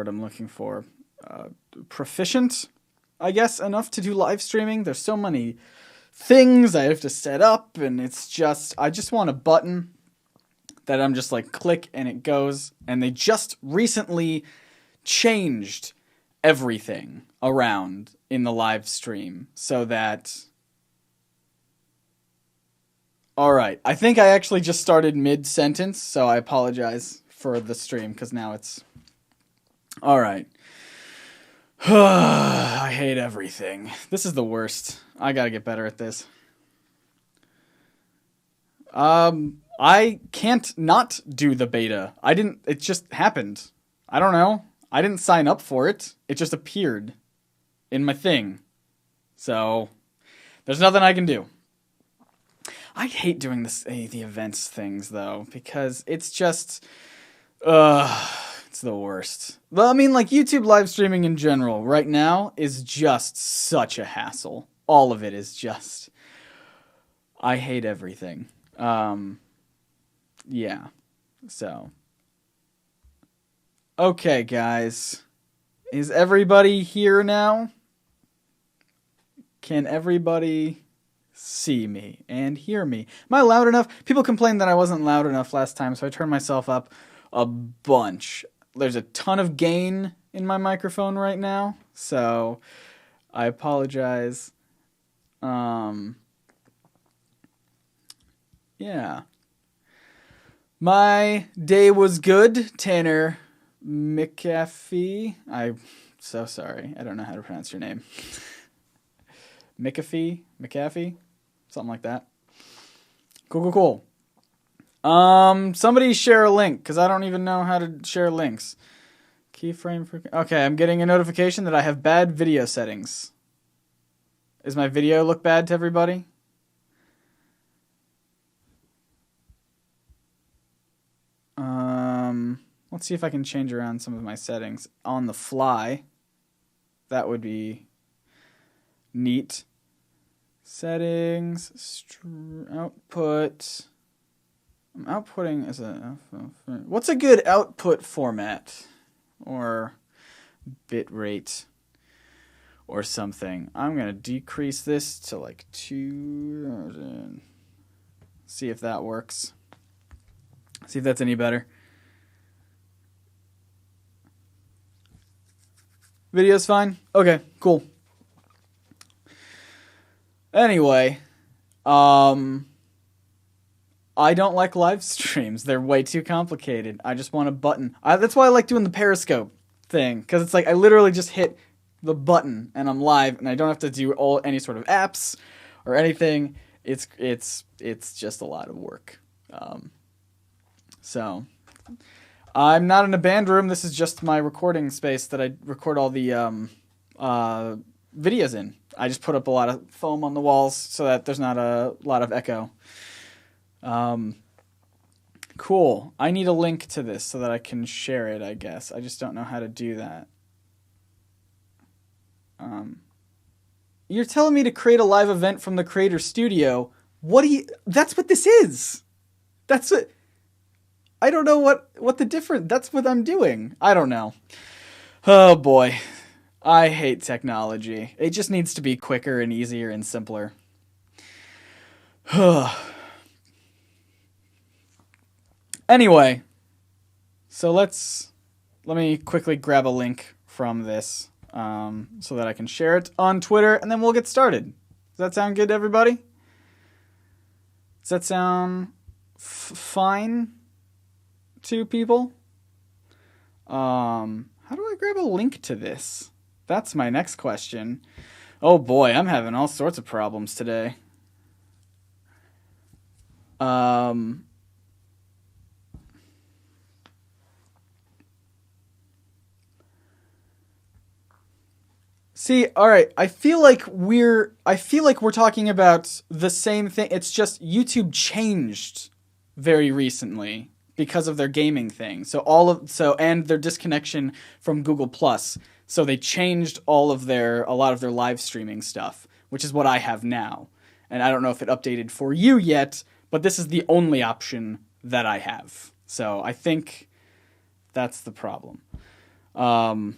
word I'm looking for? Proficient, I guess, enough to do live streaming. There's so many things I have to set up, and it's just, I just want a button that I'm just like click and it goes. And they just recently changed everything around in the live stream so that... Alright, I think I actually just started mid-sentence, so I apologize for the stream, because now it's... Alright. I hate everything. This is the worst. I gotta get better at this. I can't not do the beta. It just happened. I don't know. I didn't sign up for it. It just appeared in my thing. So, there's nothing I can do. I hate doing the events things, though, because it's just... it's the worst. Well, I mean, like, YouTube live streaming in general, right now, is just such a hassle. All of it is just... I hate everything. Yeah. So. Okay, guys. Is everybody here now? Can everybody see me and hear me? Am I loud enough? People complained that I wasn't loud enough last time, so I turned myself up a bunch. There's a ton of gain in my microphone right now, so I apologize. Yeah. My day was good, Tanner McAfee. I'm so sorry. I don't know how to pronounce your name. McAfee? Something like that. Cool. Somebody share a link, because I don't even know how to share links. Keyframe for... Okay, I'm getting a notification that I have bad video settings. Does my video look bad to everybody? Let's see if I can change around some of my settings on the fly. That would be neat. Settings, output. I'm outputting as a... What's a good output format? Or bit rate or something. I'm going to decrease this to like 2. See if that works. See if that's any better. Video's fine? Okay, cool. Anyway, I don't like live streams. They're way too complicated. I just want a button. That's why I like doing the Periscope thing, because it's like I literally just hit the button and I'm live, and I don't have to do any sort of apps or anything. It's just a lot of work. So I'm not in a band room. This is just my recording space that I record all the videos in. I just put up a lot of foam on the walls so that there's not a lot of echo. Cool. I need a link to this so that I can share it, I guess. I just don't know how to do that. You're telling me to create a live event from the Creator Studio. That's what this is. That's what... I don't know what the difference... That's what I'm doing. I don't know. Oh, boy. I hate technology. It just needs to be quicker and easier and simpler. Anyway. So let me quickly grab a link from this so that I can share it on Twitter, and then we'll get started. Does that sound good to everybody? Does that sound fine to people? How do I grab a link to this? That's my next question. Oh boy, I'm having all sorts of problems today. See, all right, I feel like we're talking about the same thing. It's just YouTube changed very recently because of their gaming thing. And their disconnection from Google Plus. So they changed a lot of their live streaming stuff, which is what I have now. And I don't know if it updated for you yet, but this is the only option that I have. So I think that's the problem. Why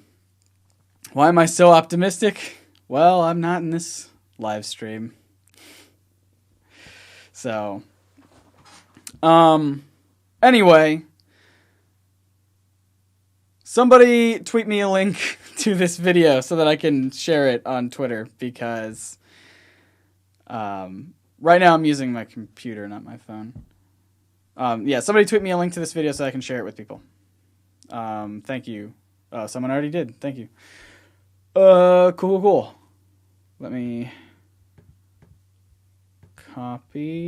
am I so optimistic? Well, I'm not in this live stream. So, anyway, somebody tweet me a link to this video so that I can share it on Twitter, because right now I'm using my computer, not my phone. Yeah, somebody tweet me a link to this video so I can share it with people. Thank you. Oh, someone already did. Thank you. Cool. Let me copy.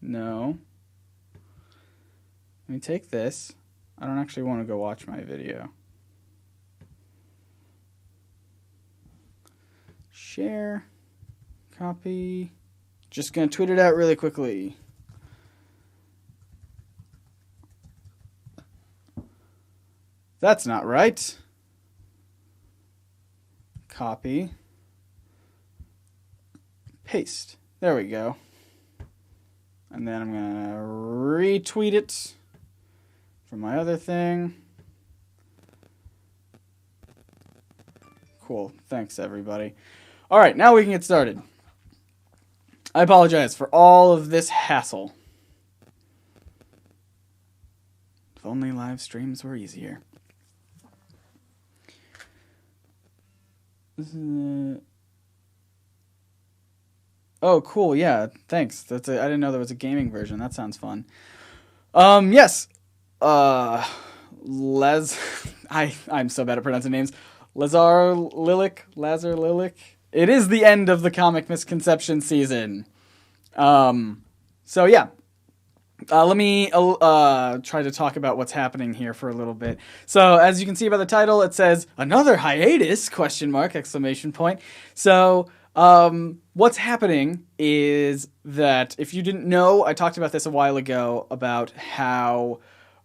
No. Let me take this. I don't actually want to go watch my video. Share. Copy. Just gonna tweet it out really quickly. That's not right. Copy. Paste. There we go. And then I'm going to retweet it from my other thing. Cool. Thanks, everybody. All right, now we can get started. I apologize for all of this hassle. If only live streams were easier. Oh, cool. Yeah, thanks. I didn't know there was a gaming version. That sounds fun. Yes. I'm so bad at pronouncing names. Lazar Lilik. It is the end of the comic misconception season. So yeah. Let me try to talk about what's happening here for a little bit. So, as you can see by the title, it says, another hiatus, ? So, what's happening is that, if you didn't know, I talked about this a while ago, about how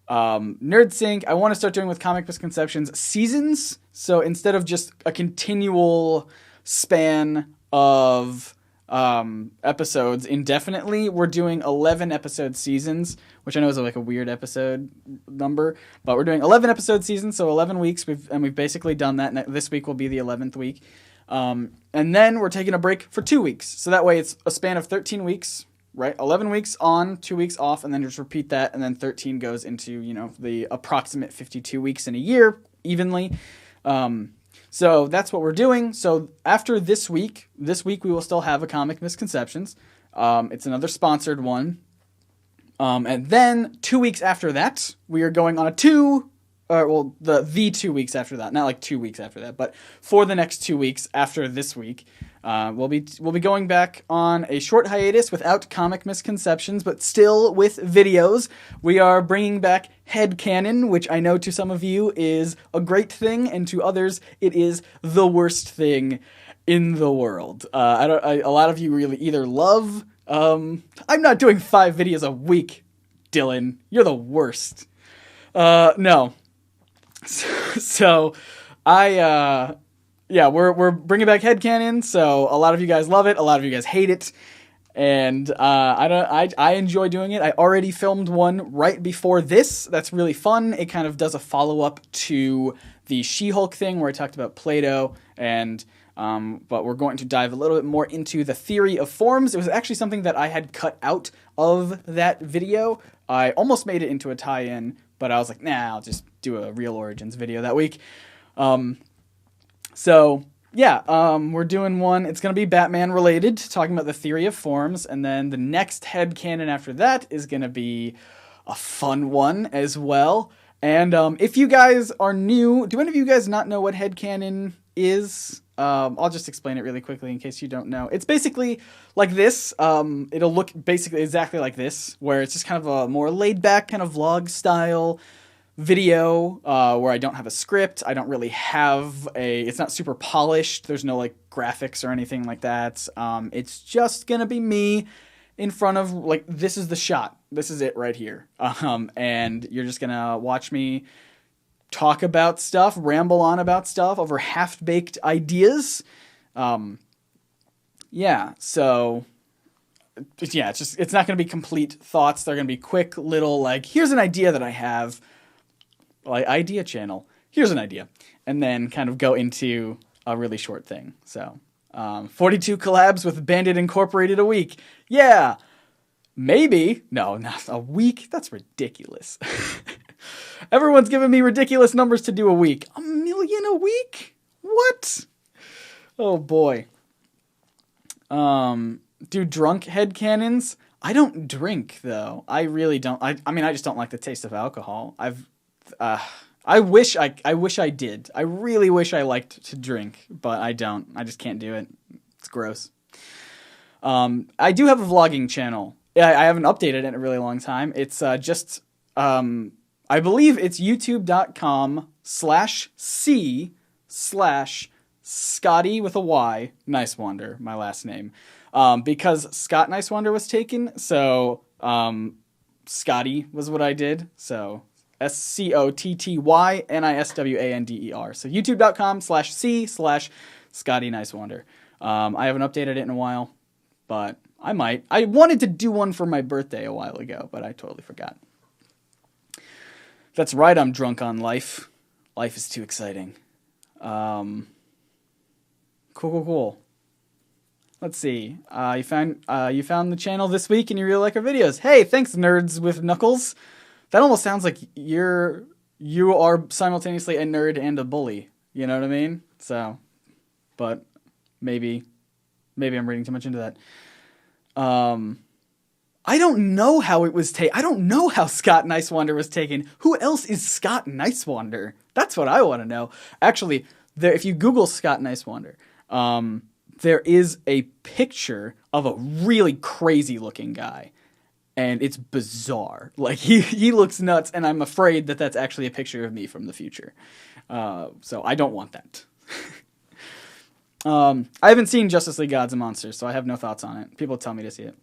NerdSync, I want to start doing with Comic Misconceptions seasons. So, instead of just a continual span of episodes indefinitely, we're doing 11 episode seasons, which I know is like a weird episode number, but we're doing 11 episode seasons, so 11 weeks. We've basically done that, and this week will be the 11th week. And then we're taking a break for 2 weeks, so that way it's a span of 13 weeks, right? 11 weeks on, 2 weeks off, and then just repeat that, and then 13 goes into, the approximate 52 weeks in a year, evenly. So that's what we're doing. So after this week we will still have a Comic Misconceptions. It's another sponsored one. And then 2 weeks after that, we are going on the 2 weeks after that. Not like 2 weeks after that, but for the next 2 weeks after this week, we'll be going back on a short hiatus without Comic Misconceptions, but still with videos. We are bringing back headcannon, which I know to some of you is a great thing, and to others it is the worst thing in the world. A lot of you really either love. I'm not doing 5 videos a week, Dylan. You're the worst. No. So we're bringing back headcanon. So a lot of you guys love it, a lot of you guys hate it, and I enjoy doing it. I already filmed one right before this. That's really fun. It kind of does a follow up to the She-Hulk thing where I talked about Play-Doh, and but we're going to dive a little bit more into the theory of forms. It was actually something that I had cut out of that video. I almost made it into a tie-in, but I was like, nah, I'll just do a Real Origins video that week. We're doing one. It's going to be Batman related, talking about the theory of forms. And then the next headcanon after that is going to be a fun one as well. And if you guys are new, do any of you guys not know what headcanon is? I'll just explain it really quickly in case you don't know. It's basically like this. It'll look basically exactly like this, where it's just kind of a more laid-back kind of vlog style video, where I don't have a script. I don't really have it's not super polished. There's no like graphics or anything like that. It's just gonna be me in front of, like, this is the shot. This is it right here. And you're just gonna watch me talk about stuff, ramble on about stuff over half-baked ideas. It's not going to be complete thoughts. They're going to be quick little, like, here's an idea that I have, like, idea channel. here's an idea, and then kind of go into a really short thing. So 42 collabs with Bandit Incorporated a week. Yeah, maybe. No, not a week. That's ridiculous. Everyone's giving me ridiculous numbers to do a week. 1 million a week? What? Oh boy. Do drunk headcannons? I don't drink though. I really don't. I mean, I just don't like the taste of alcohol. I wish I did. I really wish I liked to drink, but I don't. I just can't do it. It's gross. I do have a vlogging channel. I haven't updated it in a really long time. It's just, I believe it's youtube.com/c/Scotty with a Y, Nicewander, my last name. Because Scott Nicewander was taken, so Scotty was what I did. So SCOTTYNISWANDER. So youtube.com/c/Scotty Nicewander. I haven't updated it in a while, but I might. I wanted to do one for my birthday a while ago, but I totally forgot. That's right, I'm drunk on life. Life is too exciting. Cool. Let's see. You found the channel this week and you really like our videos. Hey, thanks, Nerds with Knuckles. That almost sounds like you are simultaneously a nerd and a bully. You know what I mean? So, but maybe I'm reading too much into that. I don't know how it was taken. I don't know how Scott Nicewander was taken. Who else is Scott Nicewander? That's what I want to know. Actually, if you Google Scott Nicewander, there is a picture of a really crazy looking guy. And it's bizarre. Like, he looks nuts, and I'm afraid that that's actually a picture of me from the future. So I don't want that. I haven't seen Justice League Gods and Monsters, so I have no thoughts on it. People tell me to see it.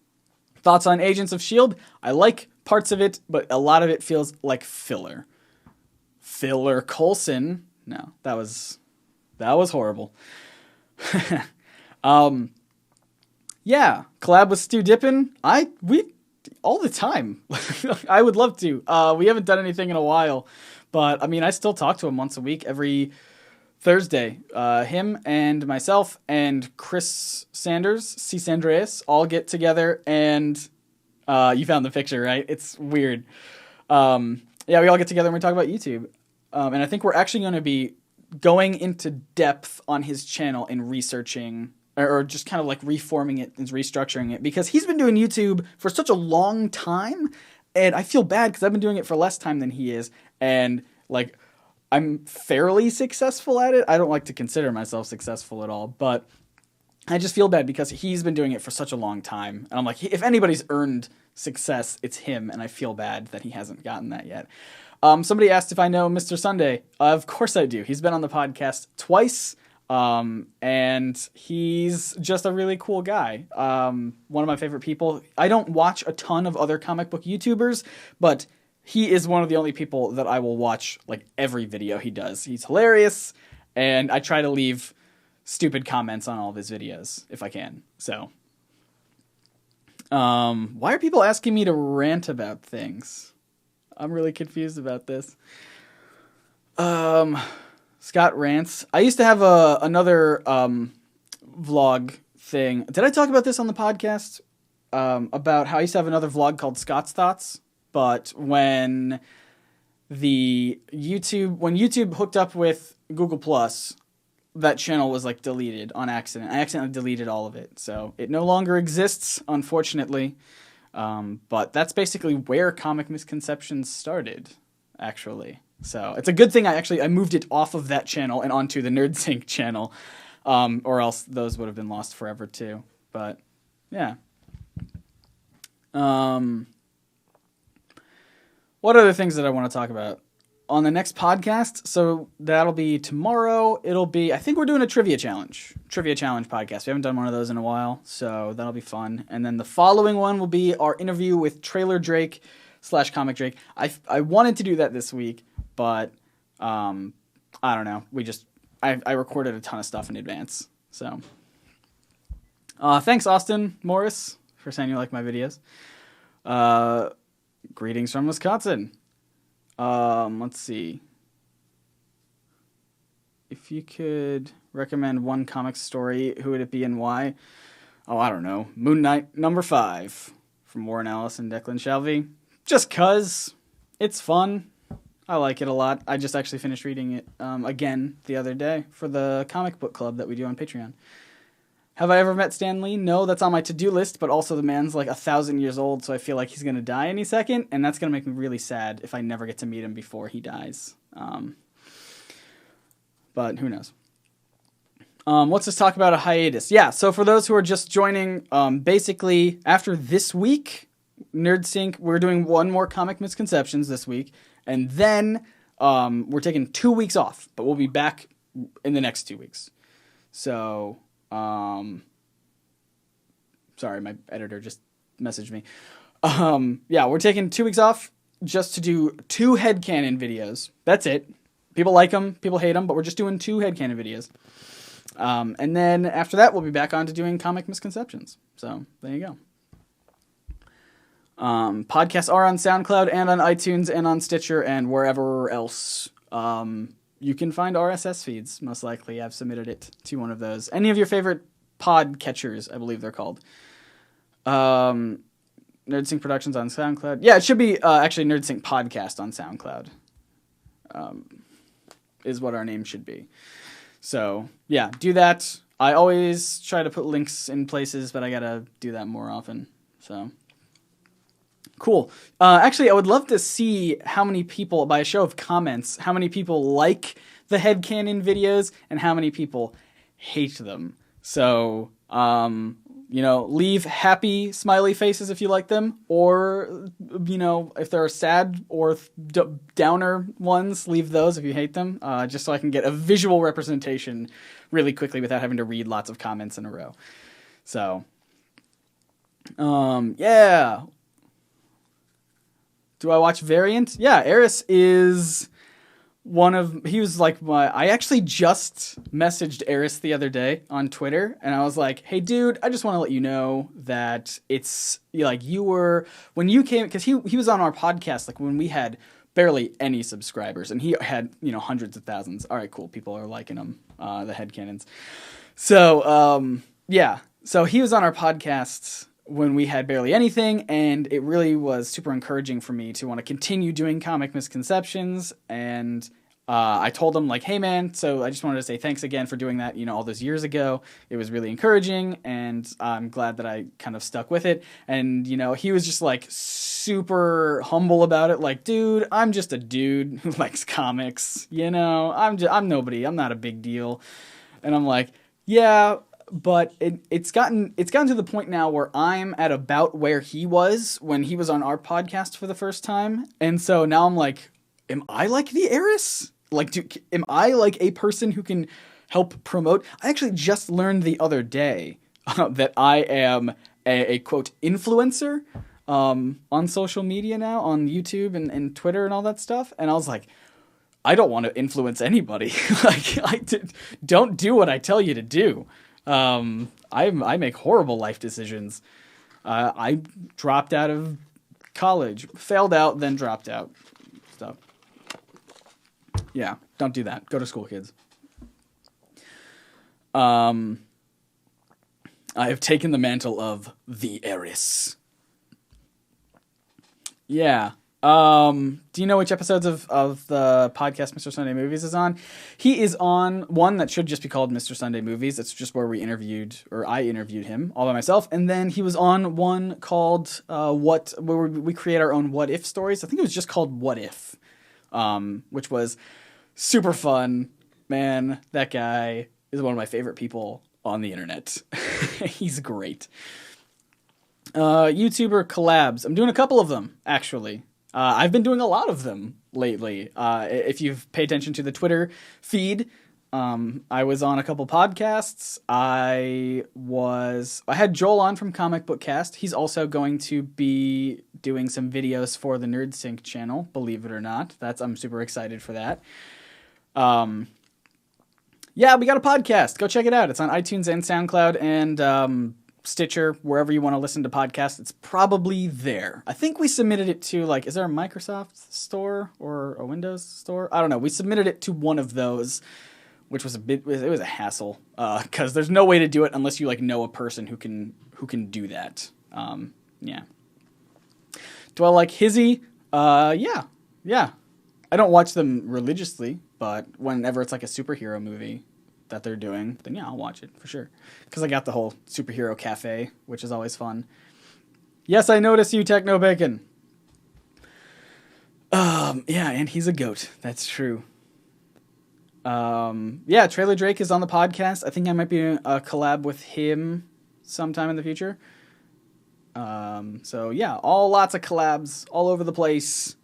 Thoughts on Agents of S.H.I.E.L.D.? I like parts of it, but a lot of it feels like filler. Filler Coulson? No, that was horrible. Yeah, collab with Stu Dippin. We all the time. I would love to. We haven't done anything in a while, but I mean, I still talk to him once a week, every Thursday. Him and myself and Chris Sanders, C. Sandreas, all get together, and you found the picture, right? It's weird. Yeah, we all get together and we talk about YouTube. And I think we're actually going to be going into depth on his channel and researching, or just kind of like reforming it and restructuring it, because he's been doing YouTube for such a long time, and I feel bad because I've been doing it for less time than he is, and like I'm fairly successful at it. I don't like to consider myself successful at all, but I just feel bad because he's been doing it for such a long time, and I'm like, if anybody's earned success, it's him, and I feel bad that he hasn't gotten that yet. Somebody asked if I know Mr. Sunday. Of course I do. He's been on the podcast twice. And he's just a really cool guy. One of my favorite people. I don't watch a ton of other comic book YouTubers, but he is one of the only people that I will watch like every video he does. He's hilarious, and I try to leave stupid comments on all of his videos if I can. So, why are people asking me to rant about things? I'm really confused about this. Scott rants. I used to have another vlog thing. Did I talk about this on the podcast? About how I used to have another vlog called Scott's Thoughts, but when YouTube hooked up with Google Plus, that channel was like deleted on accident. I accidentally deleted all of it, so it no longer exists, unfortunately. But that's basically where Comic Misconceptions started, actually. So it's a good thing I moved it off of that channel and onto the NerdSync channel, or else those would have been lost forever too. But yeah. What other things that I want to talk about on the next podcast? So that'll be tomorrow. I think we're doing a trivia challenge podcast. We haven't done one of those in a while, so that'll be fun. And then the following one will be our interview with Trailer Drake / Comic Drake. I wanted to do that this week, but I don't know. I recorded a ton of stuff in advance. So thanks, Austin Morris, for saying you like my videos. Greetings from Wisconsin. Let's see. If you could recommend one comic story, who would it be and why? Oh, I don't know. Moon Knight #5 from Warren Ellis and Declan Shalvey. Just 'cause it's fun. I like it a lot. I just actually finished reading it again the other day for the comic book club that we do on Patreon. Have I ever met Stan Lee? No, that's on my to-do list, but also the man's like 1,000 years old, so I feel like he's going to die any second, and that's going to make me really sad if I never get to meet him before he dies. But who knows? Let's just talk about a hiatus. Yeah, so for those who are just joining, basically, after this week, NerdSync, we're doing one more Comic Misconceptions this week, and then we're taking 2 weeks off, but we'll be back in the next 2 weeks. So, sorry, my editor just messaged me. Yeah, we're taking 2 weeks off just to do 2 headcanon videos. That's it. People like them, people hate them, but we're just doing 2 headcanon videos. And then after that, we'll be back on to doing Comic Misconceptions. So, there you go. Podcasts are on SoundCloud and on iTunes and on Stitcher and wherever else. You can find RSS feeds, most likely. I've submitted it to one of those. Any of your favorite pod catchers, I believe they're called. NerdSync Productions on SoundCloud. Yeah, it should be actually NerdSync Podcast on SoundCloud. Is what our name should be. So, yeah, do that. I always try to put links in places, but I gotta do that more often. So, cool. Actually, I would love to see how many people, by a show of comments, how many people like the headcanon videos and how many people hate them. So, leave happy smiley faces if you like them, or, if there are sad or downer ones, leave those if you hate them, just so I can get a visual representation really quickly without having to read lots of comments in a row. So, yeah. Do I watch Variant? Yeah, Eris is he was like I actually just messaged Eris the other day on Twitter, and I was like, hey dude, I just want to let you know that it's like when you came, because he was on our podcast like when we had barely any subscribers, and he had hundreds of thousands. All right, cool, people are liking him, the headcanons. So yeah, so he was on our podcast when we had barely anything, and it really was super encouraging for me to want to continue doing Comic Misconceptions. And I told him, like, hey man, so I just wanted to say thanks again for doing that, all those years ago. It was really encouraging, and I'm glad that I kind of stuck with it. And he was just like super humble about it, like, dude, I'm just a dude who likes comics, I'm nobody, I'm not a big deal. And I'm like, yeah, but it's gotten to the point now where I'm at about where he was when he was on our podcast for the first time. And so now I'm like, am I like the Eris? Like, am I like a person who can help promote? I actually just learned the other day that I am a quote influencer on social media now, on YouTube and Twitter and all that stuff. And I was like, I don't want to influence anybody. Don't do what I tell you to do. I make horrible life decisions. I dropped out of college, failed out, then dropped out. So, yeah, don't do that. Go to school, kids. I have taken the mantle of the Eris. Yeah. Do you know which episodes of the podcast Mr. Sunday Movies is on? He is on one that should just be called Mr. Sunday Movies. It's just where I interviewed him all by myself. And then he was on one called where we create our own what if stories. I think it was just called What If, which was super fun. Man, that guy is one of my favorite people on the internet. He's great. YouTuber collabs. I'm doing a couple of them, actually. I've been doing a lot of them lately. If you've paid attention to the Twitter feed, I was on a couple podcasts. I had Joel on from Comic Book Cast. He's also going to be doing some videos for the NerdSync channel, believe it or not. I'm super excited for that. Yeah, we got a podcast. Go check it out. It's on iTunes and SoundCloud and Stitcher, wherever you want to listen to podcasts. It's probably there. I think we submitted it to, is there a Microsoft store or a Windows store? I don't know. We submitted it to one of those which was it was a hassle, because there's no way to do it unless you like know a person who can do that. Yeah. Do I like Hizzy? Yeah. I don't watch them religiously, but whenever it's like a superhero movie that they're doing, then yeah, I'll watch it for sure. Because I got the whole superhero cafe, which is always fun. Yes, I notice you, Techno Bacon. Yeah, and he's a goat. That's true. Yeah, Trailer Drake is on the podcast. I think I might be doing a collab with him sometime in the future. So yeah, lots of collabs all over the place.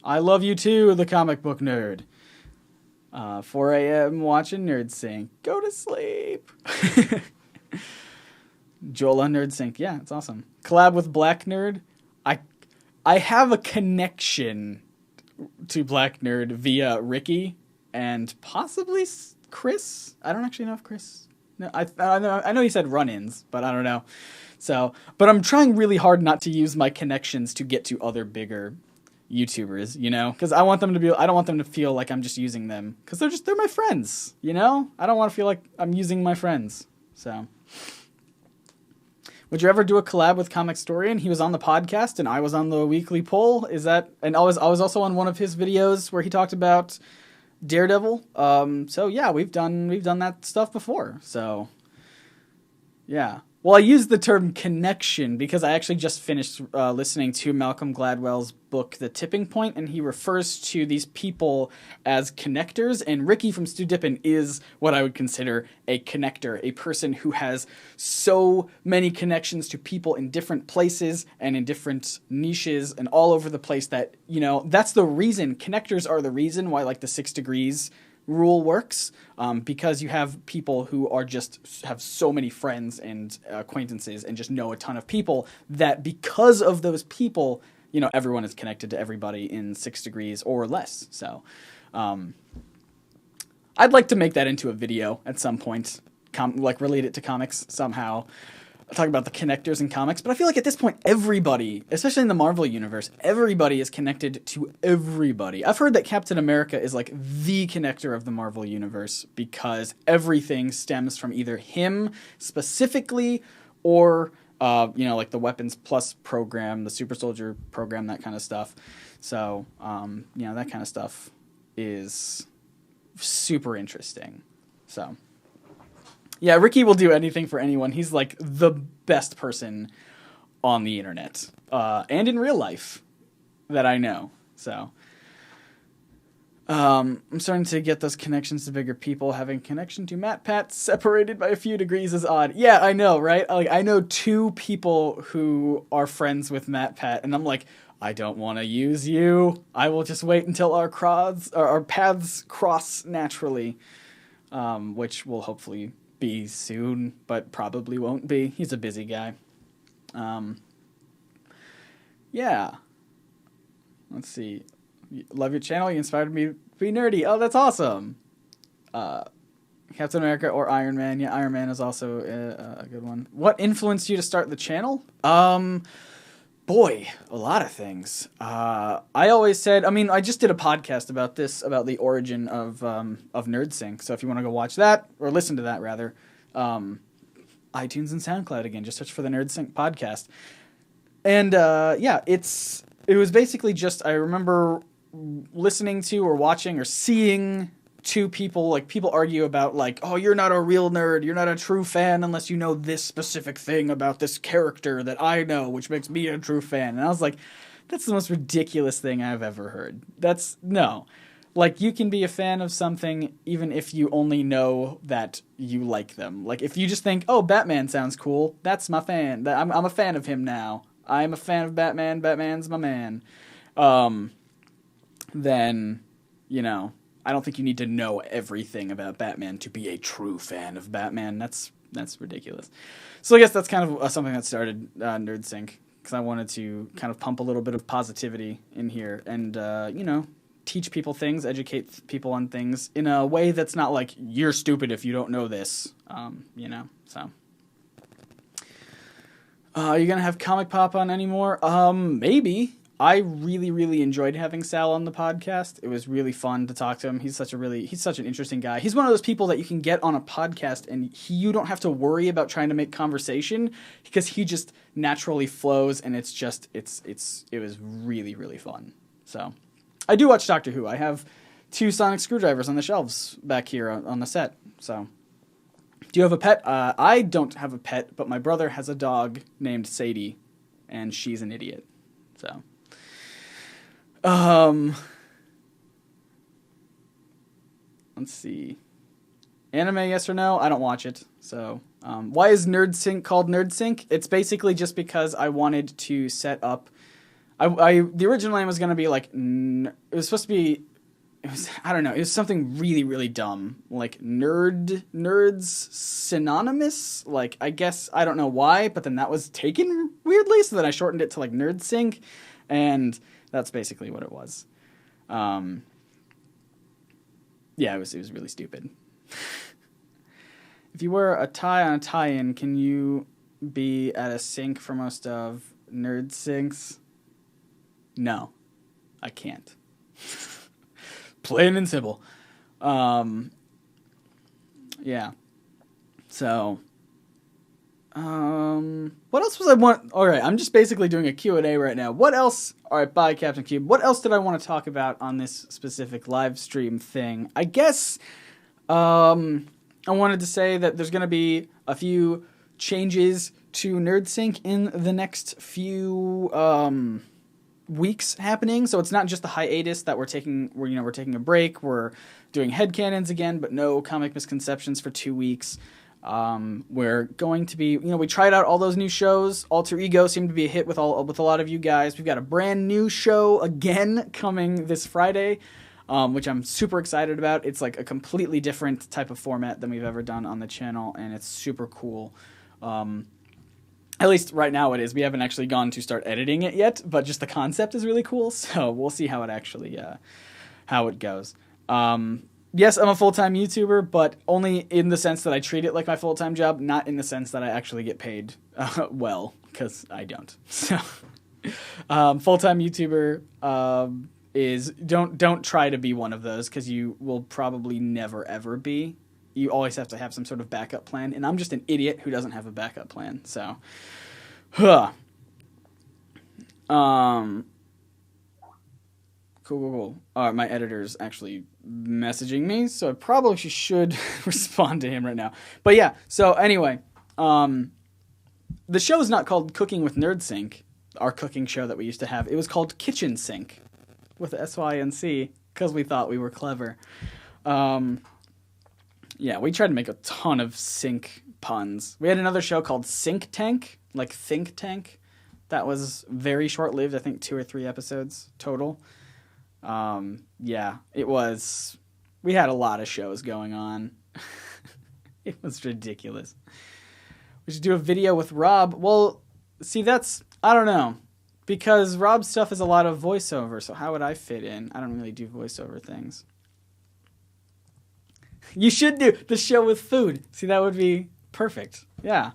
I love you too, the comic book nerd. 4 a.m. watching NerdSync. Go to sleep. Joel on NerdSync. Yeah, it's awesome. Collab with Black Nerd. I have a connection to Black Nerd via Ricky and possibly Chris. I don't actually know if Chris. No, I know he said run-ins, but I don't know. So, but I'm trying really hard not to use my connections to get to other bigger YouTubers, you know, because I don't want them to feel like I'm just using them, because they're my friends, you know. I don't want to feel like I'm using my friends. So, would you ever do a collab with Comic Storian? He was on the podcast and I was on the weekly poll. And I was also on one of his videos where he talked about Daredevil. So yeah, we've done that stuff before. So yeah. Well, I use the term connection because I actually just finished listening to Malcolm Gladwell's book, The Tipping Point, and he refers to these people as connectors, and Ricky from Stu Dippin is what I would consider a connector, a person who has so many connections to people in different places and in different niches and all over the place that, you know, that's the reason, connectors are the reason why, like, the 6 degrees rule works, because you have people who are have so many friends and acquaintances and just know a ton of people that because of those people, you know, everyone is connected to everybody in 6 degrees or less. So I'd like to make that into a video at some point, like relate it to comics somehow. Talk about the connectors in comics, but I feel like at this point, everybody, especially in the Marvel universe, everybody is connected to everybody. I've heard that Captain America is like the connector of the Marvel universe because everything stems from either him specifically or, you know, like the Weapons Plus program, the Super Soldier program, that kind of stuff. So, you know, that kind of stuff is super interesting. So yeah, Ricky will do anything for anyone. He's like the best person on the internet, and in real life that I know. So I'm starting to get those connections to bigger people. Having connection to Matt Pat separated by a few degrees is odd. Yeah, I know, right? Like, I know 2 people who are friends with Matt Pat, and I'm like, I don't want to use you. I will just wait until our paths cross naturally, which will hopefully be soon, but probably won't be. He's a busy guy. Yeah. Let's see. Love your channel. You inspired me to be nerdy. Oh, that's awesome. Captain America or Iron Man. Yeah, Iron Man is also a good one. What influenced you to start the channel? Boy, a lot of things. I always said, I mean, I just did a podcast about this, about the origin of NerdSync. So if you want to go watch that, or listen to that rather, iTunes and SoundCloud again, just search for the NerdSync podcast. And yeah, it was basically just, I remember listening to or watching or seeing 2 people, like, people argue about, like, oh, you're not a real nerd, you're not a true fan unless you know this specific thing about this character that I know, which makes me a true fan. And I was like, that's the most ridiculous thing I've ever heard. No. Like, you can be a fan of something even if you only know that you like them. Like, if you just think, oh, Batman sounds cool, that's my fan. I'm a fan of him now. I'm a fan of Batman, Batman's my man. Then, you know, I don't think you need to know everything about Batman to be a true fan of Batman. That's ridiculous. So I guess that's kind of something that started NerdSync, because I wanted to kind of pump a little bit of positivity in here and, you know, teach people things, educate people on things in a way that's not like, you're stupid if you don't know this, you know, so. Are you going to have Comic Pop on anymore? Maybe. I really, really enjoyed having Sal on the podcast. It was really fun to talk to him. He's such an interesting guy. He's one of those people that you can get on a podcast and you don't have to worry about trying to make conversation because he just naturally flows, and it was really, really fun. So I do watch Doctor Who. I have 2 sonic screwdrivers on the shelves back here on the set. So, do you have a pet? I don't have a pet, but my brother has a dog named Sadie, and she's an idiot. So, let's see. Anime, yes or no? I don't watch it. So, why is NerdSync called NerdSync? It's basically just because I wanted to set up. The original name was going to be like, it was supposed to be, I don't know, it was something really, really dumb. Like nerds synonymous? Like, I guess, I don't know why, but then that was taken weirdly, so then I shortened it to like NerdSync, and that's basically what it was. Yeah, it was really stupid. If you wear a tie on a tie-in, can you be at a sync for most of NerdSyncs? No, I can't. Plain and simple. Yeah. So, what else was I want? All right, I'm just basically doing a Q&A right now. What else? All right, bye, Captain Cube. What else did I want to talk about on this specific live stream thing? I guess, I wanted to say that there's going to be a few changes to NerdSync in the next few, weeks happening. So it's not just the hiatus that we're taking a break. We're doing headcanons again, but no comic misconceptions for 2 weeks. We're going to be, we tried out all those new shows. Alter Ego seemed to be a hit with a lot of you guys. We've got a brand new show again coming this Friday, which I'm super excited about. It's like a completely different type of format than we've ever done on the channel, and it's super cool. At least right now it is. We haven't actually gone to start editing it yet, but just the concept is really cool, so we'll see how it actually, how it goes. Yes, I'm a full-time YouTuber, but only in the sense that I treat it like my full-time job, not in the sense that I actually get paid well, because I don't. So, full-time YouTuber is, don't try to be one of those, because you will probably never, ever be. You always have to have some sort of backup plan, and I'm just an idiot who doesn't have a backup plan, so. Cool. All right, my editor's actually messaging me, so I probably should respond to him right now. But yeah, so anyway, the show is not called Cooking with NerdSync, our cooking show that we used to have. It was called Kitchen Sync, with SYNC, because we thought we were clever. Yeah, we tried to make a ton of sync puns. We had another show called Sync Tank, like Think Tank. That was very short-lived, I think 2 or 3 episodes total. Yeah, it was... We had a lot of shows going on. It was ridiculous. We should do a video with Rob. Well, see, that's... I don't know. Because Rob's stuff is a lot of voiceover, so how would I fit in? I don't really do voiceover things. You should do the show with food. See, that would be perfect. Yeah.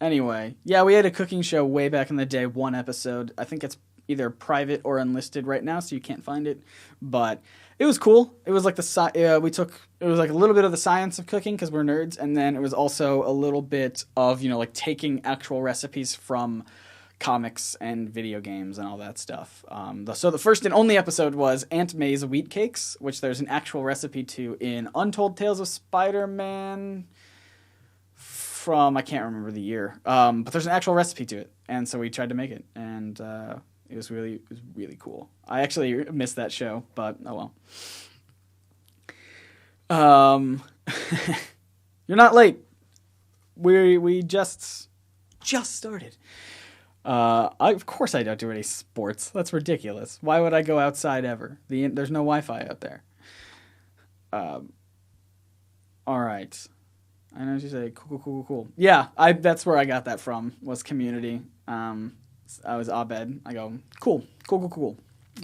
Anyway, yeah, we had a cooking show way back in the day, 1 episode. I think it's either private or unlisted right now, so you can't find it. But it was cool. It was like it was like a little bit of the science of cooking because we're nerds, and then it was also a little bit of, like taking actual recipes from comics and video games and all that stuff. So the first and only episode was Aunt May's wheat cakes, which there's an actual recipe to in Untold Tales of Spider-Man from, I can't remember the year, but there's an actual recipe to it, and so we tried to make it, and it was really cool. I actually missed that show, but oh well. You're not late. We just started. Of course I don't do any sports. That's ridiculous. Why would I go outside ever? There's no Wi-Fi out there. All right. I know you say cool. Yeah, that's where I got that from, was Community. I was Abed. I go, cool.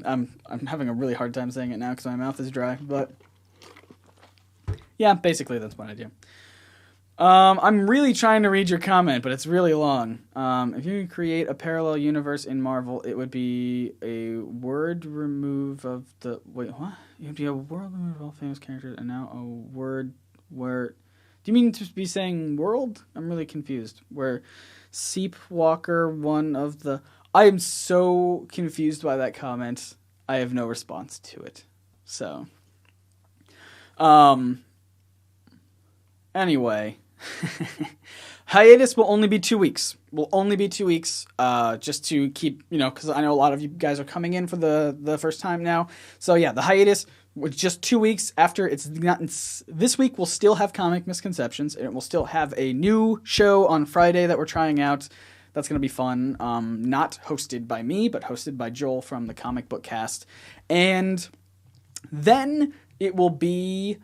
I'm having a really hard time saying it now because my mouth is dry, but yeah, basically that's what I do. I'm really trying to read your comment, but it's really long. If you could create a parallel universe in Marvel, it would be a word remove of the... Wait, what? It would be a world remove of all famous characters, and now a word where... Do you mean to be saying world? I'm really confused. Where Seep Walker, one of the... I am so confused by that comment. I have no response to it. So... Anyway... Hiatus will only be 2 weeks. Just to keep, because I know a lot of you guys are coming in for the first time now. So yeah, the hiatus was just 2 weeks after it's not. This week we'll still have Comic Misconceptions, and it will still have a new show on Friday that we're trying out. That's going to be fun. Not hosted by me, but hosted by Joel from the Comic Book Cast. And then it will be...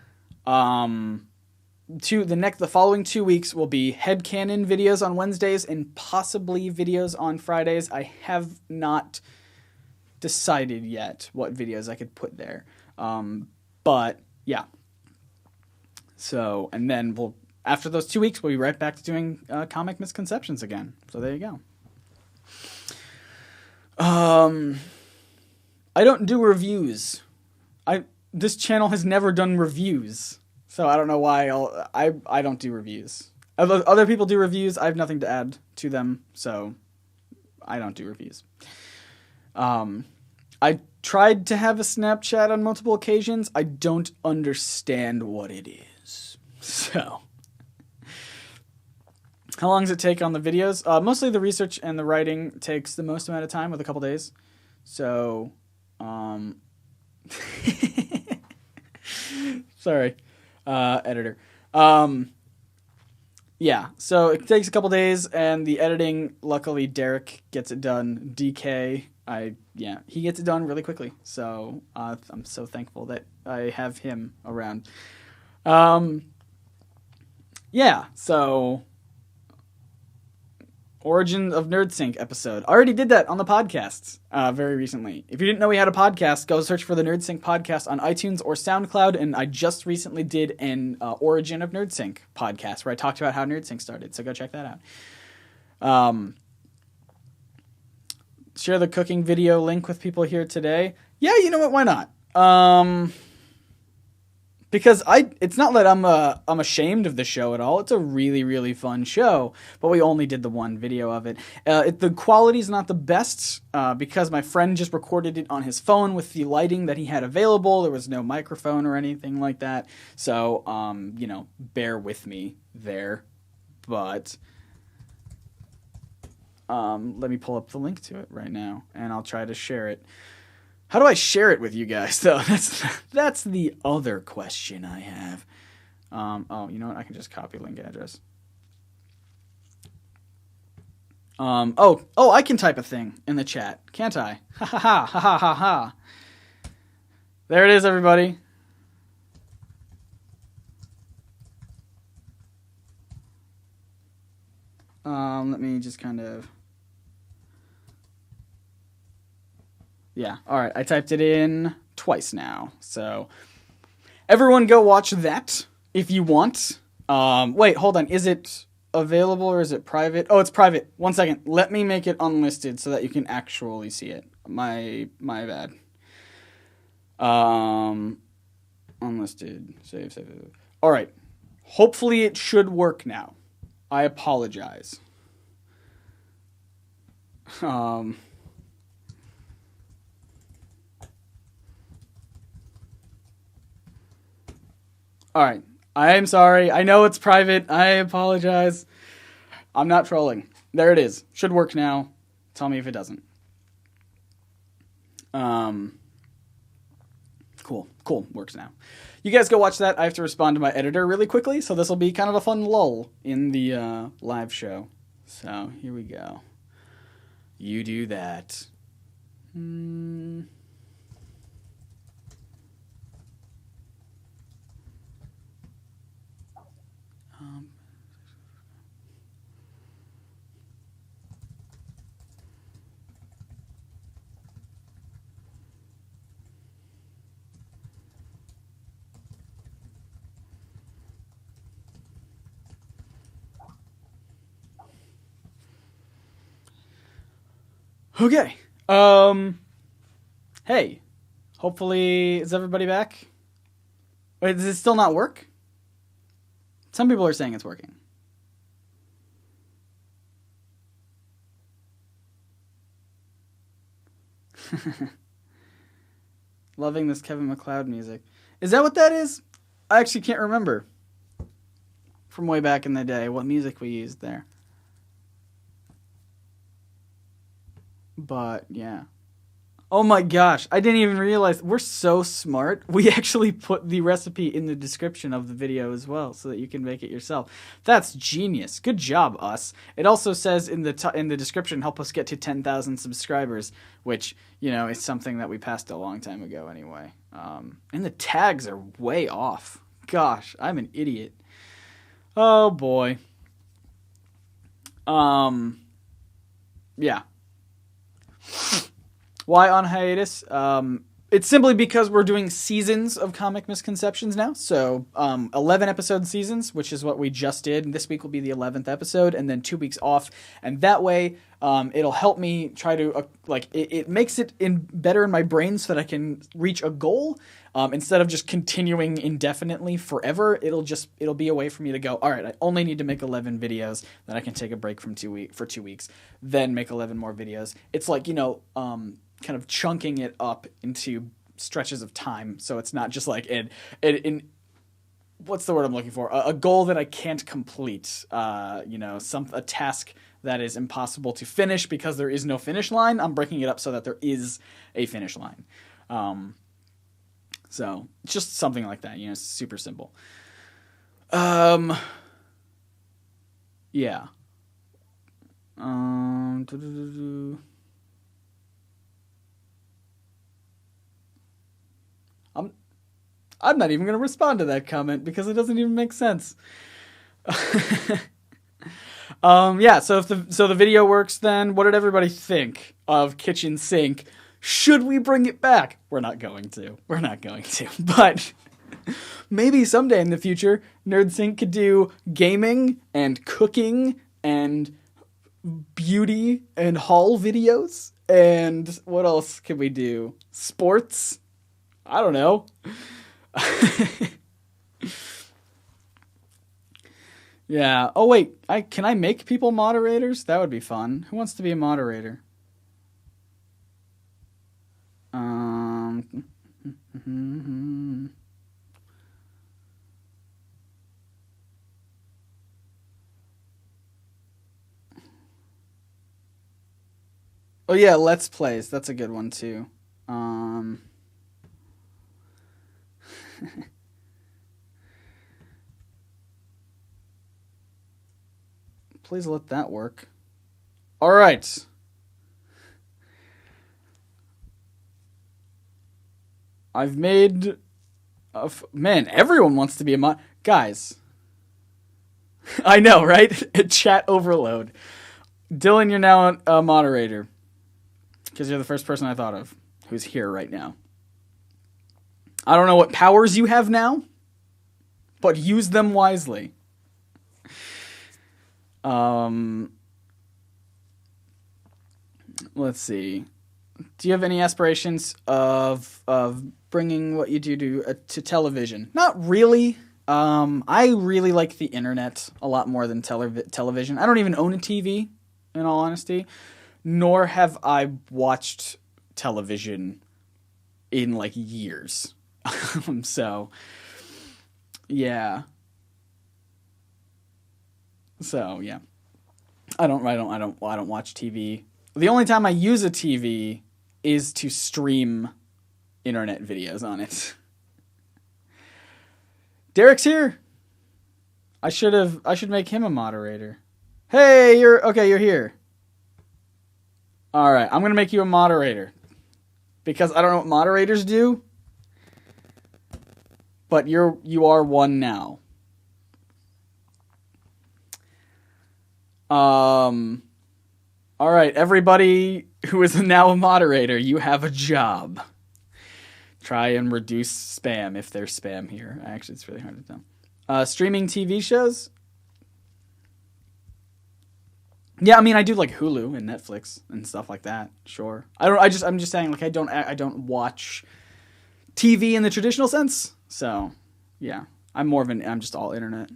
the following 2 weeks will be headcannon videos on Wednesdays and possibly videos on Fridays. I have not decided yet what videos I could put there. But yeah. So, and then after those 2 weeks, we'll be right back to doing Comic Misconceptions again. So there you go. I don't do reviews. This channel has never done reviews. So I don't know why I don't do reviews. Other people do reviews. I have nothing to add to them, so I don't do reviews. I tried to have a Snapchat on multiple occasions. I don't understand what it is. So, how long does it take on the videos? Mostly the research and the writing takes the most amount of time, with a couple days. So, sorry. Editor. Yeah, so it takes a couple days, and the editing, luckily Derek gets it done. DK, he gets it done really quickly. So I'm so thankful that I have him around. Yeah, so Origin of NerdSync episode. I already did that on the podcast very recently. If you didn't know we had a podcast, go search for the NerdSync podcast on iTunes or SoundCloud, and I just recently did an Origin of NerdSync podcast where I talked about how NerdSync started, so go check that out. Share the cooking video link with people here today. Yeah, you know what, why not? Because it's not that I'm ashamed of the show at all. It's a really, really fun show, but we only did the one video of it. The quality's not the best because my friend just recorded it on his phone with the lighting that he had available. There was no microphone or anything like that. So, bear with me there. But let me pull up the link to it right now, and I'll try to share it. How do I share it with you guys, though? That's the other question I have. You know what? I can just copy link address. I can type a thing in the chat, can't I? Ha ha ha ha ha ha ha. There it is, everybody. Let me just kind of... Yeah, all right, I typed it in twice now. So everyone go watch that if you want. Wait, hold on. Is it available or is it private? Oh, it's private. 1 second. Let me make it unlisted so that you can actually see it. My bad. Unlisted. Save. All right. Hopefully it should work now. I apologize. All right. I am sorry. I know it's private. I apologize. I'm not trolling. There it is. Should work now. Tell me if it doesn't. Cool. Works now. You guys go watch that. I have to respond to my editor really quickly, so this will be kind of a fun lull in the live show. So here we go. You do that. Okay. Hey. Hopefully, is everybody back? Wait, does it still not work? Some people are saying it's working. Loving this Kevin MacLeod music. Is that what that is? I actually can't remember from way back in the day what music we used there. But, yeah. Oh my gosh, I didn't even realize. We're so smart. We actually put the recipe in the description of the video as well so that you can make it yourself. That's genius. Good job, us. It also says in the description, help us get to 10,000 subscribers, which, you know, is something that we passed a long time ago anyway. And the tags are way off. Gosh, I'm an idiot. Oh boy. Yeah. Why on hiatus? It's simply because we're doing seasons of comic misconceptions now. So 11 episode seasons, which is what we just did. And this week will be the 11th episode, and then 2 weeks off. And that way, it'll help me try to it makes it better in my brain so that I can reach a goal instead of just continuing indefinitely forever. It'll be a way for me to go, all right, I only need to make 11 videos. Then I can take a break for 2 weeks, then make 11 more videos. It's like, you know, kind of chunking it up into stretches of time, so it's not just like in what's the word I'm looking for? A goal that I can't complete. You know, a task that is impossible to finish because there is no finish line. I'm breaking it up so that there is a finish line. So it's just something like that. You know, it's super simple. Yeah. I'm not even going to respond to that comment because it doesn't even make sense. Yeah, so if the video works, then what did everybody think of Kitchen Sink? Should we bring it back? We're not going to. But maybe someday in the future, NerdSync could do gaming and cooking and beauty and haul videos. And what else can we do? Sports? I don't know. Yeah. Oh wait, can I make people moderators? That would be fun. Who wants to be a moderator? Oh yeah, Let's Plays. That's a good one too. Please let that work. All right. I've made... Man, everyone wants to be a Guys. I know, right? Chat overload. Dylan, you're now a moderator. Because you're the first person I thought of who's here right now. I don't know what powers you have now, but use them wisely. Let's see. Do you have any aspirations of bringing what you do to television? Not really. I really like the internet a lot more than television. I don't even own a TV, in all honesty. Nor have I watched television in like years. So, yeah. So yeah, I don't watch TV. The only time I use a TV is to stream internet videos on it. Derek's here. I should make him a moderator. Hey, you're here. All right, I'm gonna make you a moderator because I don't know what moderators do, but you are one now. All right, everybody who is now a moderator, you have a job. Try and reduce spam if there's spam here. Actually, it's really hard to tell. Streaming TV shows. Yeah, I mean, I do like Hulu and Netflix and stuff like that. Sure. I'm just saying, like, I don't watch TV in the traditional sense. So, yeah, I'm just all internet.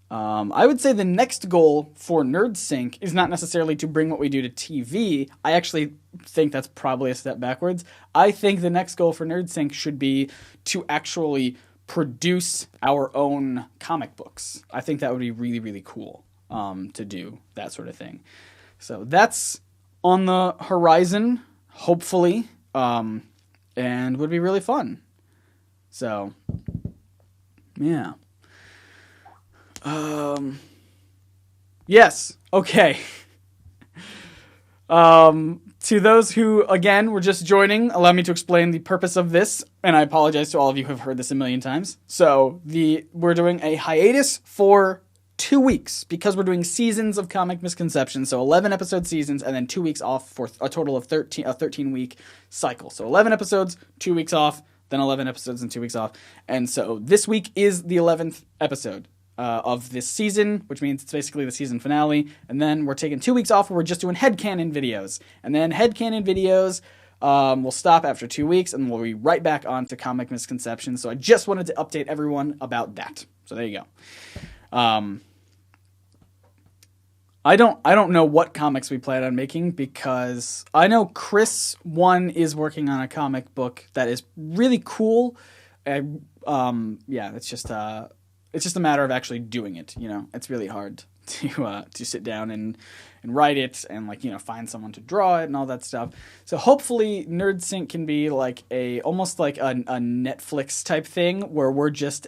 I would say the next goal for NerdSync is not necessarily to bring what we do to TV. I actually think that's probably a step backwards. I think the next goal for NerdSync should be to actually produce our own comic books. I think that would be really, really cool to do that sort of thing. So that's on the horizon, hopefully, and would be really fun. So, yeah. Yes. Okay. To those who, again, were just joining, allow me to explain the purpose of this, and I apologize to all of you who have heard this a million times. So, we're doing a hiatus for 2 weeks, because we're doing seasons of Comic Misconceptions, so 11 episode seasons, and then 2 weeks off for a total of 13-week cycle. So 11 episodes, 2 weeks off, then 11 episodes and 2 weeks off. And so this week is the 11th episode of this season, which means it's basically the season finale. And then we're taking 2 weeks off where we're just doing headcanon videos. And then headcanon videos will stop after 2 weeks, and we'll be right back on to Comic Misconceptions. So I just wanted to update everyone about that. So there you go. I don't know what comics we plan on making, because I know Chris one is working on a comic book that is really cool. Yeah, it's just a matter of actually doing it. You know, it's really hard to sit down and write it and, like, you know, find someone to draw it and all that stuff. So hopefully NerdSync can be like almost like a Netflix type thing, where we're just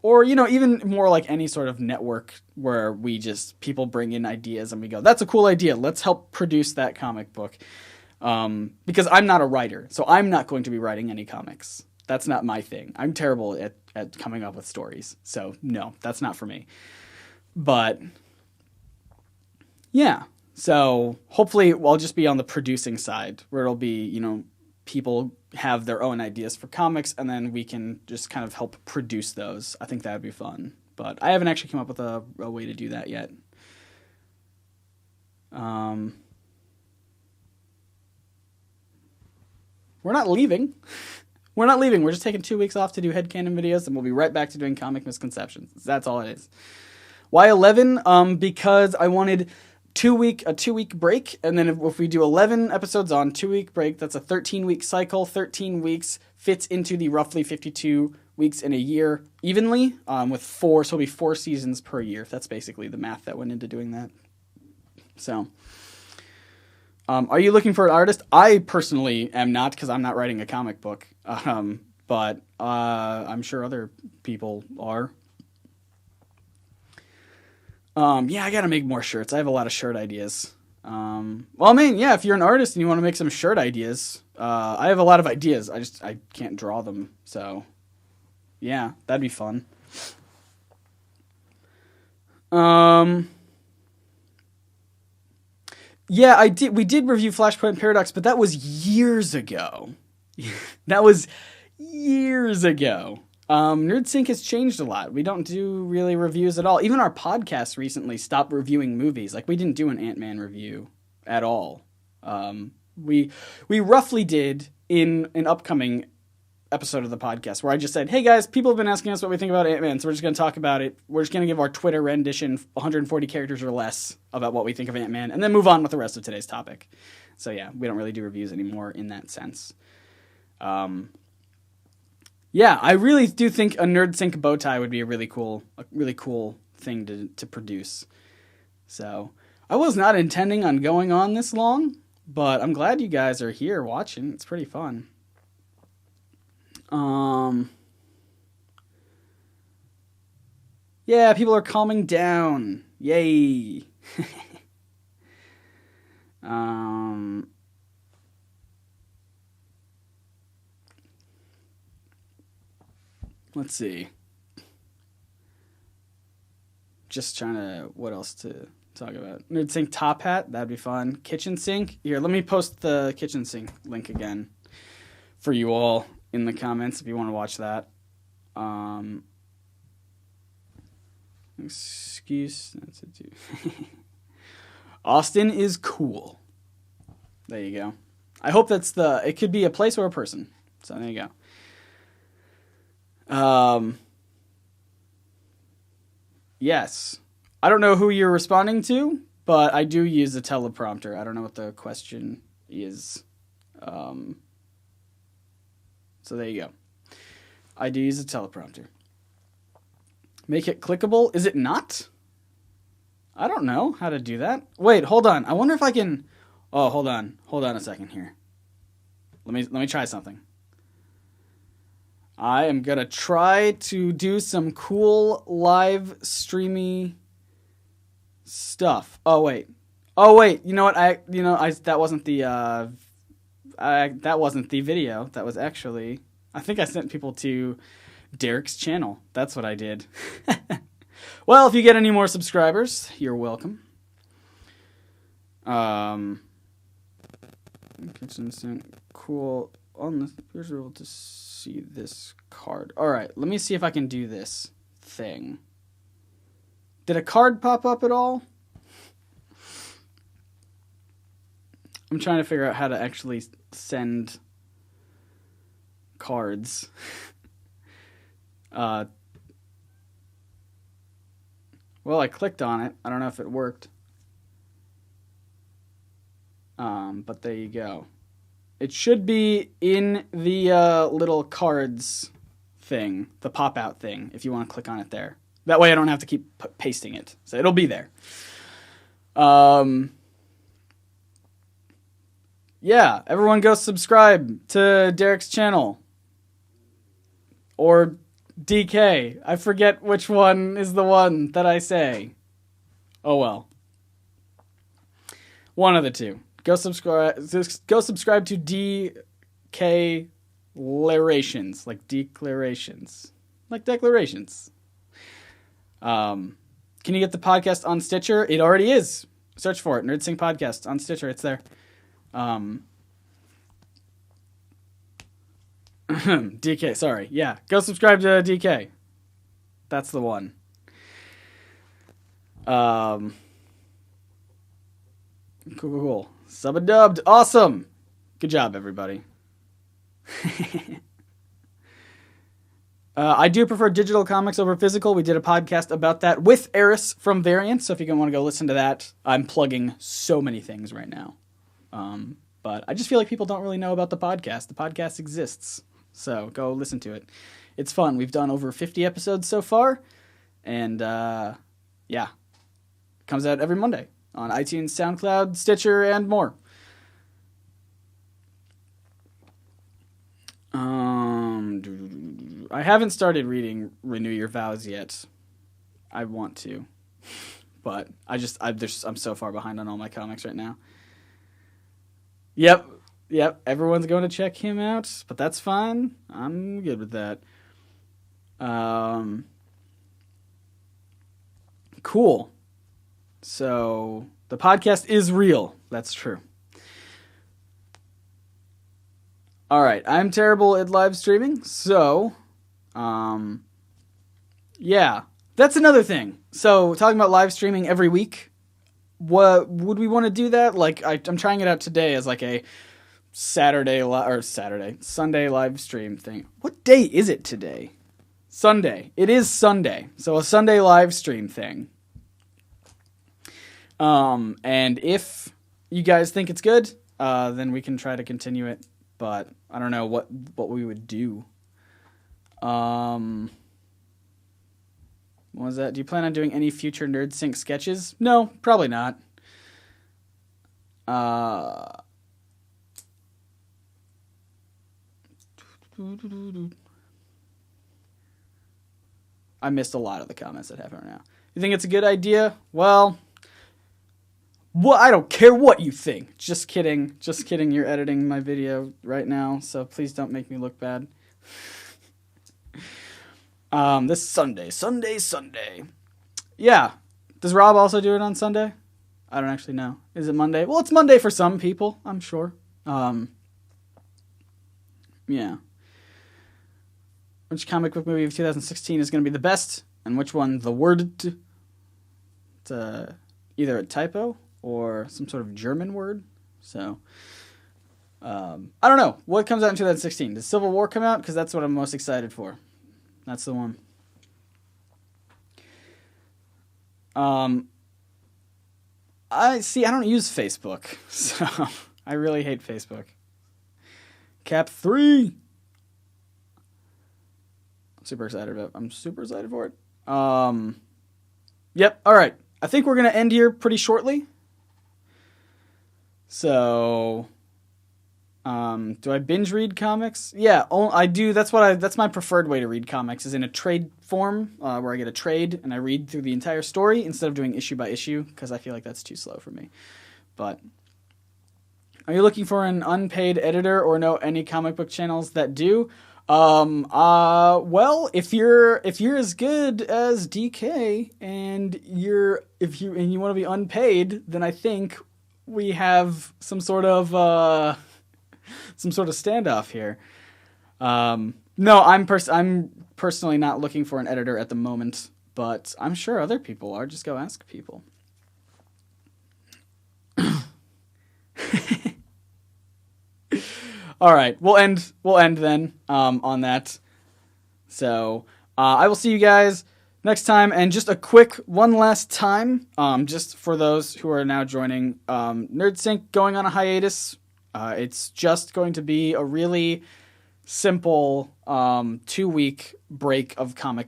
or, you know, even more like any sort of network where people bring in ideas and we go, that's a cool idea, let's help produce that comic book. Because I'm not a writer, so I'm not going to be writing any comics. That's not my thing. I'm terrible at coming up with stories. So no, that's not for me. But yeah, so hopefully I'll just be on the producing side, where it'll be, you know, people have their own ideas for comics, and then we can just kind of help produce those. I think that would be fun. But I haven't actually come up with a way to do that yet. We're not leaving. We're not leaving. We're just taking 2 weeks off to do headcanon videos, and we'll be right back to doing Comic Misconceptions. That's all it is. Why 11? Because I wanted a 2-week break, and then if we do 11 episodes on 2-week break, that's a 13-week cycle. 13 weeks fits into the roughly 52 weeks in a year evenly, with 4, so it'll be 4 seasons per year. That's basically the math that went into doing that. So, are you looking for an artist? I personally am not, because I'm not writing a comic book, but I'm sure other people are. Yeah, I gotta make more shirts. I have a lot of shirt ideas. Well, I mean, yeah, if you're an artist and you want to make some shirt ideas, I have a lot of ideas. I can't draw them. So, yeah, that'd be fun. Yeah, we did review Flashpoint Paradox, but that was years ago. That was years ago. NerdSync has changed a lot. We don't do really reviews at all. Even our podcast recently stopped reviewing movies. Like, we didn't do an Ant-Man review at all. We roughly did in an upcoming episode of the podcast, where I just said, hey guys, people have been asking us what we think about Ant-Man, so we're just going to talk about it. We're just going to give our Twitter rendition, 140 characters or less, about what we think of Ant-Man, and then move on with the rest of today's topic. So yeah, we don't really do reviews anymore in that sense. Yeah, I really do think a NerdSync bow tie would be a really cool thing to produce. So I was not intending on going on this long, but I'm glad you guys are here watching. It's pretty fun. Yeah, people are calming down. Yay. Let's see. Just trying to, what else to talk about? NerdSync top hat, that'd be fun. Kitchen sink. Here, let me post the kitchen sink link again for you all in the comments if you want to watch that. Excuse. That's it too. Austin is cool. There you go. I hope it could be a place or a person. So there you go. Yes. I don't know who you're responding to, but I do use a teleprompter. I don't know what the question is. So there you go. I do use a teleprompter. Make it clickable. Is it not? I don't know how to do that. Wait, hold on. I wonder if I can... Oh, hold on. Hold on a second here. Let me try something. I am going to try to do some cool live streamy stuff. Oh wait. You know what? That wasn't the video. That was actually, I think I sent people to Derek's channel. That's what I did. Well, if you get any more subscribers, you're welcome. Kitchen cool. On the here's able to see this card. All right, let me see if I can do this thing. Did a card pop up at all? I'm trying to figure out how to actually send cards. Well, I clicked on it. I don't know if it worked. But there you go. It should be in the little cards thing, the pop-out thing, if you want to click on it there. That way I don't have to keep pasting it. So it'll be there. Yeah, everyone go subscribe to Derek's channel. Or DK. I forget which one is the one that I say. Oh well. One of the two. Go subscribe to DK-lerations, like declarations, like declarations. Can you get the podcast on Stitcher? It already is. Search for it, NerdSync Podcast on Stitcher. It's there. DK, sorry. Yeah, go subscribe to DK. That's the one. Cool. Sub and dubbed. Awesome. Good job, everybody. I do prefer digital comics over physical. We did a podcast about that with Eris from Variant, so if you want to go listen to that, I'm plugging so many things right now. But I just feel like people don't really know about the podcast. The podcast exists, so go listen to it. It's fun. We've done over 50 episodes so far, and yeah, it comes out every Monday on iTunes, SoundCloud, Stitcher, and more. I haven't started reading Renew Your Vows yet. I want to, but I'm so far behind on all my comics right now. Yep. Everyone's going to check him out, but that's fine. I'm good with that. Cool. So the podcast is real. That's true. All right. I'm terrible at live streaming. So, yeah, that's another thing. So talking about live streaming every week, what would we want to do that? Like I'm trying it out today as like a Sunday live stream thing. What day is it today? Sunday. It is Sunday. So a Sunday live stream thing. And if you guys think it's good, then we can try to continue it, but I don't know what we would do. What was that? Do you plan on doing any future NerdSync sketches? No, probably not. I missed a lot of the comments that happen right now. You think it's a good idea? Well, I don't care what you think. Just kidding. You're editing my video right now, so please don't make me look bad. This Sunday. Yeah. Does Rob also do it on Sunday? I don't actually know. Is it Monday? Well, it's Monday for some people, I'm sure. Yeah. Which comic book movie of 2016 is going to be the best? And which one the word? It's either a typo or some sort of German word. So, I don't know. What comes out in 2016? Does Civil War come out? Because that's what I'm most excited for. That's the one. I don't use Facebook, so I really hate Facebook. Cap 3. I'm super excited for it. Yep. All right. I think we're going to end here pretty shortly. So, do I binge read comics? Yeah, I do. That's my preferred way to read comics, is in a trade form, where I get a trade and I read through the entire story instead of doing issue by issue, because I feel like that's too slow for me. But are you looking for an unpaid editor or know any comic book channels that do? Well, if you're as good as DK and you want to be unpaid, then I think we have some sort of standoff here. No, I'm personally not looking for an editor at the moment, but I'm sure other people are. Just go ask people. All right, we'll end then on that. So I will see you guys next time. And just a quick one last time, just for those who are now joining, NerdSync going on a hiatus. It's just going to be a really simple 2-week break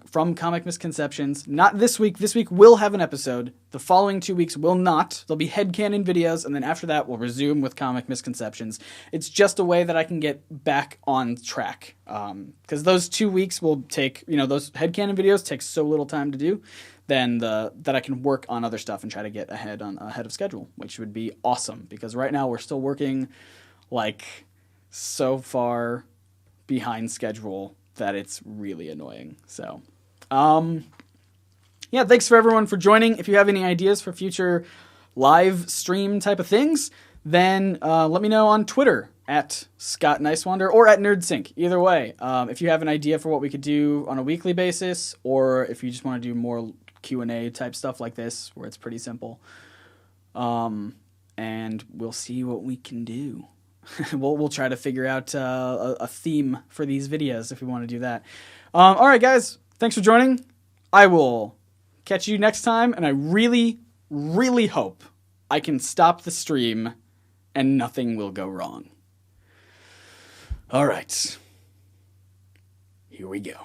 from Comic Misconceptions. Not this week. This week we'll have an episode. The following 2 weeks will not. There'll be headcanon videos, and then after that we'll resume with Comic Misconceptions. It's just a way that I can get back on track. Because those 2 weeks will take, those headcanon videos take so little time to do, then that I can work on other stuff and try to get ahead of schedule, which would be awesome. Because right now we're still working so far behind schedule that it's really annoying. So, yeah, thanks for everyone for joining. If you have any ideas for future live stream type of things, then let me know on Twitter at Scott Nicewander or at NerdSync. Either way, if you have an idea for what we could do on a weekly basis, or if you just want to do more Q&A type stuff like this, where it's pretty simple, and we'll see what we can do. We'll try to figure out a theme for these videos if we want to do that. All right, guys, thanks for joining. I will catch you next time, and I really, really hope I can stop the stream and nothing will go wrong. All right, here we go.